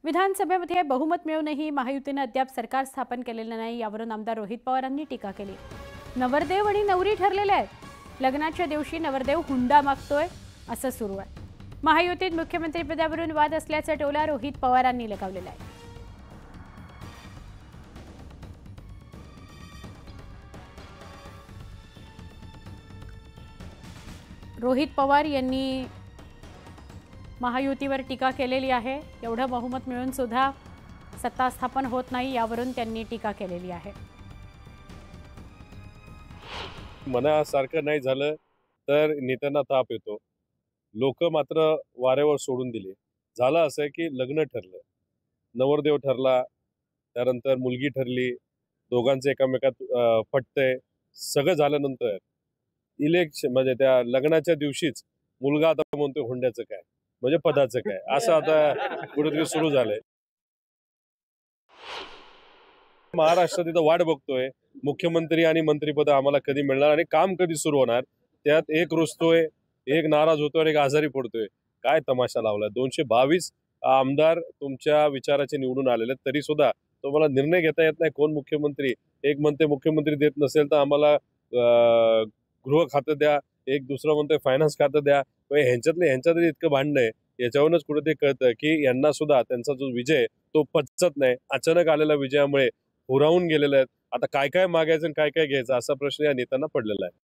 विधानसभेमध्ये बहुमत मिळूनही महायुतीने अद्याप सरकार स्थापन केलेलं नाही, यावरून आमदार रोहित पवारांनी टीका केली। नवरदेव आणि नवरी ठरलेले आहेत, लग्नाच्या दिवशी नवरदेव हुंडा मागतोय असं सुरू आहे। महायुतीत मुख्यमंत्रीपदावरून वाद असल्याचा टोला रोहित पवारांनी लगावलेला आहे। रोहित पवार यांनी महायुतीवर टीका केलेली आहे। एवढं बहुमत मिळून सुद्धा सत्ता स्थापन होत नाही, यावरून त्यांनी टीका केलेली आहे। मनासारखं नाही झालं तर नेत्यांना ताप येतो। लोक मात्र वाऱ्यावर सोडून दिले। झालं असं की लग्न ठरलं, नवरदेव ठरला, त्यानंतर मुलगी ठरली, दोघांचे एकमेकात पटतंय, सगळं झाल्यानंतर इलेक्शन म्हणजे त्या लग्नाच्या दिवशीच मुलगा आता म्हणतो हुंड्याचं काय म्हणजे पदाचं काय, असं आता कुठेतरी सुरू झालंय। महाराष्ट्रात इथं वाट बघतोय मुख्यमंत्री आणि मंत्रिपद आम्हाला कधी मिळणार आणि काम कधी सुरू होणार। त्यात एक रुसतोय, एक नाराज होतोय आणि एक आजारी पडतोय। काय तमाशा लावलाय। 222 आमदार तुमच्या विचाराचे निवडून आलेले तरी सुद्धा तुम्हाला निर्णय घेता येत नाही कोण मुख्यमंत्री। एक म्हणते मुख्यमंत्री देत नसेल तर आम्हाला गृह खातं द्या, एक दुसरं म्हणतोय फायनान्स खातं द्या। ह्यांच्यातलं इतकं भांडण आहे, याच्यावरूनच कुठेतरी कळतं की यांना सुद्धा त्यांचा जो विजय तो पचत नाही। अचानक आलेल्या विजयामुळे हुरावून गेलेले आहेत। आता काय काय मागायचं आणि काय काय घ्यायचं असा प्रश्न या नेत्यांना पडलेला आहे।